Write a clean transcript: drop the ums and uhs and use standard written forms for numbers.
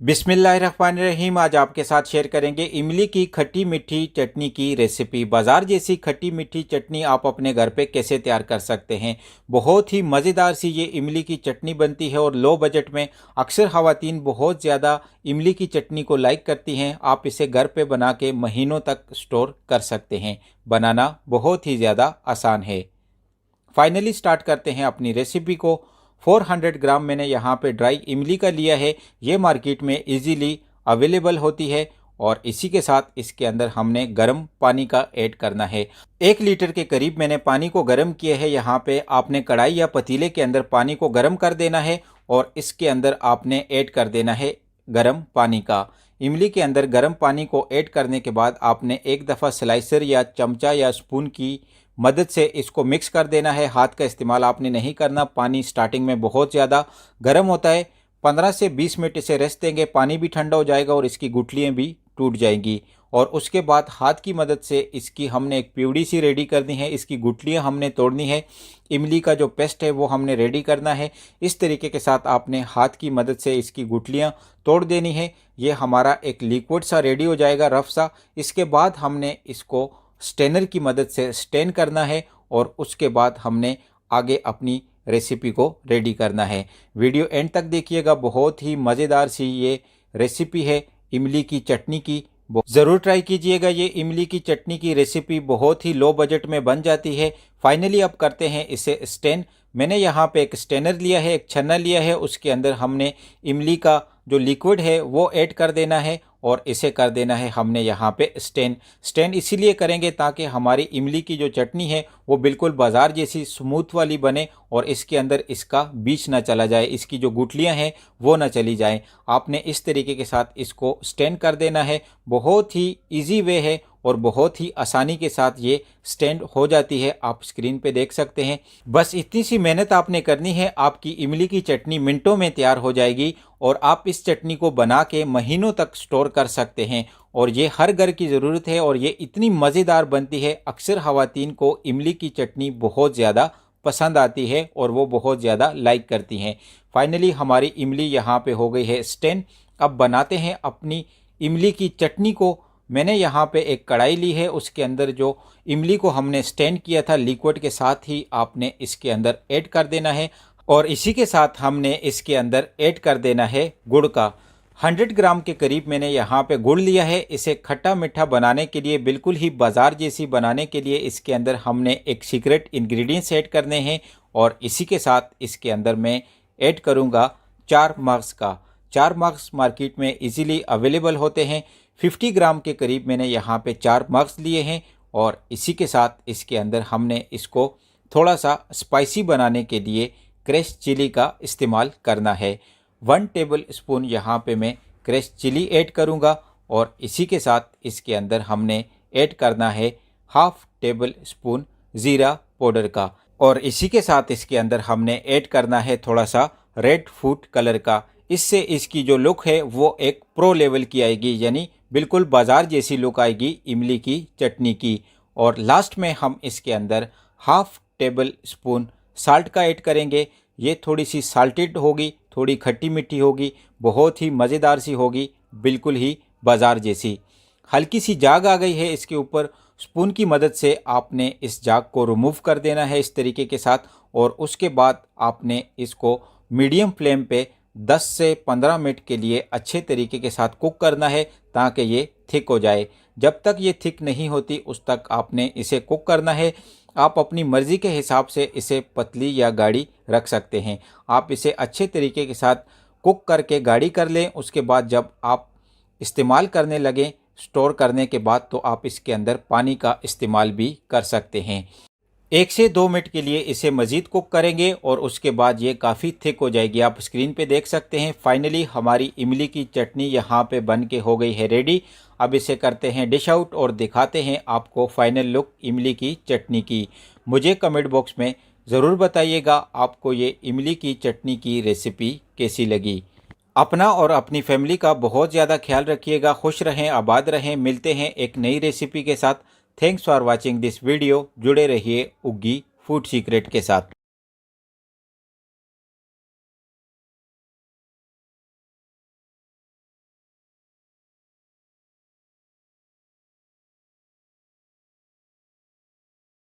बिस्मिल्लाहिर्रहमानिर्रहीम। आज आपके साथ शेयर करेंगे इमली की खट्टी मीठी चटनी की रेसिपी। बाज़ार जैसी खट्टी मीठी चटनी आप अपने घर पे कैसे तैयार कर सकते हैं। बहुत ही मज़ेदार सी ये इमली की चटनी बनती है और लो बजट में अक्सर ख़वातीन बहुत ज़्यादा इमली की चटनी को लाइक करती हैं। आप इसे घर पे बना के महीनों तक स्टोर कर सकते हैं। बनाना बहुत ही ज़्यादा आसान है। फाइनली स्टार्ट करते हैं अपनी रेसिपी को। 400 ग्राम मैंने यहाँ पे ड्राई इमली का लिया है। ये मार्केट में इजीली अवेलेबल होती है और इसी के साथ इसके अंदर हमने गर्म पानी का ऐड करना है। 1 लीटर के करीब मैंने पानी को गर्म किया है। यहाँ पे आपने कढ़ाई या पतीले के अंदर पानी को गर्म कर देना है और इसके अंदर आपने ऐड कर देना है गर्म पानी का। इमली के अंदर गर्म पानी को ऐड करने के बाद आपने एक दफ़ा स्लाइसर या चमचा या स्पून की मदद से इसको मिक्स कर देना है। हाथ का इस्तेमाल आपने नहीं करना। पानी स्टार्टिंग में बहुत ज़्यादा गर्म होता है। 15 से 20 मिनट इसे रेस्ट देंगे। पानी भी ठंडा हो जाएगा और इसकी गुठलियाँ भी टूट जाएंगी और उसके बाद हाथ की मदद से इसकी हमने एक प्यूरी सी रेडी करनी है। इसकी गुठलियाँ हमने तोड़नी है। इमली का जो पेस्ट है वो हमने रेडी करना है। इस तरीके के साथ आपने हाथ की मदद से इसकी गुठलियाँ तोड़ देनी है। ये हमारा एक लिक्विड सा रेडी हो जाएगा, रफ सा। इसके बाद हमने इसको स्टेनर की मदद से स्टेन करना है और उसके बाद हमने आगे अपनी रेसिपी को रेडी करना है। वीडियो एंड तक देखिएगा। बहुत ही मज़ेदार सी ये रेसिपी है इमली की चटनी की। ज़रूर ट्राई कीजिएगा। ये इमली की चटनी की रेसिपी बहुत ही लो बजट में बन जाती है। फाइनली अब करते हैं इसे स्टेन। मैंने यहाँ पे एक स्टेनर लिया है, एक छन्ना लिया है। उसके अंदर हमने इमली का जो लिक्विड है वो ऐड कर देना है और इसे कर देना है हमने यहाँ पे स्टेन। स्टेन इसीलिए करेंगे ताकि हमारी इमली की जो चटनी है वो बिल्कुल बाज़ार जैसी स्मूथ वाली बने और इसके अंदर इसका बीज ना चला जाए, इसकी जो गुठलियाँ हैं वो ना चली जाएं। आपने इस तरीके के साथ इसको स्टेन कर देना है। बहुत ही इजी वे है और बहुत ही आसानी के साथ ये स्टैंड हो जाती है। आप स्क्रीन पे देख सकते हैं। बस इतनी सी मेहनत आपने करनी है। आपकी इमली की चटनी मिनटों में तैयार हो जाएगी और आप इस चटनी को बना के महीनों तक स्टोर कर सकते हैं और ये हर घर की ज़रूरत है और ये इतनी मज़ेदार बनती है। अक्सर ख़वातीन को इमली की चटनी बहुत ज़्यादा पसंद आती है और वो बहुत ज़्यादा लाइक करती हैं। फाइनली हमारी इमली यहाँ पे हो गई है स्टेन। अब बनाते हैं अपनी इमली की चटनी को। मैंने यहाँ पे एक कढ़ाई ली है। उसके अंदर जो इमली को हमने स्टेन किया था लिक्विड के साथ ही आपने इसके अंदर ऐड कर देना है और इसी के साथ हमने इसके अंदर ऐड कर देना है गुड़ का। 100 ग्राम के करीब मैंने यहाँ पे गुड़ लिया है। इसे खट्टा मीठा बनाने के लिए, बिल्कुल ही बाज़ार जैसी बनाने के लिए इसके अंदर हमने एक सीक्रेट इंग्रेडिएंट्स ऐड करने हैं और इसी के साथ इसके अंदर मैं ऐड करूँगा 4 मग्स का। 4 मग्स मार्केट में इजीली अवेलेबल होते हैं। 50 ग्राम के करीब मैंने यहाँ पे 4 मग्स लिए हैं और इसी के साथ इसके अंदर हमने इसको थोड़ा सा स्पाइसी बनाने के लिए क्रश चिली का इस्तेमाल करना है। 1 टेबल स्पून यहाँ पे मैं क्रश चिली ऐड करूँगा और इसी के साथ इसके अंदर हमने ऐड करना है हाफ टेबल स्पून ज़ीरा पाउडर का और इसी के साथ इसके अंदर हमने ऐड करना है थोड़ा सा रेड फूड कलर का। इससे इसकी जो लुक है वो एक प्रो लेवल की आएगी, यानी बिल्कुल बाज़ार जैसी लुक आएगी इमली की चटनी की। और लास्ट में हम इसके अंदर हाफ टेबल स्पून साल्ट का ऐड करेंगे। ये थोड़ी सी साल्टेड होगी, थोड़ी खट्टी मीठी होगी, बहुत ही मज़ेदार सी होगी, बिल्कुल ही बाज़ार जैसी। हल्की सी जाग आ गई है इसके ऊपर। स्पून की मदद से आपने इस जाग को रिमूव कर देना है इस तरीके के साथ और उसके बाद आपने इसको मीडियम फ्लेम पे 10 से 15 मिनट के लिए अच्छे तरीके के साथ कुक करना है ताकि ये थिक हो जाए। जब तक ये थिक नहीं होती उस तक आपने इसे कुक करना है। आप अपनी मर्ज़ी के हिसाब से इसे पतली या गाढ़ी रख सकते हैं। आप इसे अच्छे तरीके के साथ कुक करके गाढ़ी कर लें। उसके बाद जब आप इस्तेमाल करने लगें स्टोर करने के बाद तो आप इसके अंदर पानी का इस्तेमाल भी कर सकते हैं। 1 से 2 मिनट के लिए इसे मज़ीद कुक करेंगे और उसके बाद ये काफ़ी थिक हो जाएगी। आप स्क्रीन पे देख सकते हैं। फाइनली हमारी इमली की चटनी यहाँ पे बन के हो गई है रेडी। अब इसे करते हैं डिश आउट और दिखाते हैं आपको फाइनल लुक इमली की चटनी की। मुझे कमेंट बॉक्स में ज़रूर बताइएगा आपको ये इमली की चटनी की रेसिपी कैसी लगी। अपना और अपनी फैमिली का बहुत ज़्यादा ख्याल रखिएगा। खुश रहें, आबाद रहें। मिलते हैं एक नई रेसिपी के साथ। Thanks for watching this video. जुड़े रहिए उग्गी फूड सीक्रेट के साथ।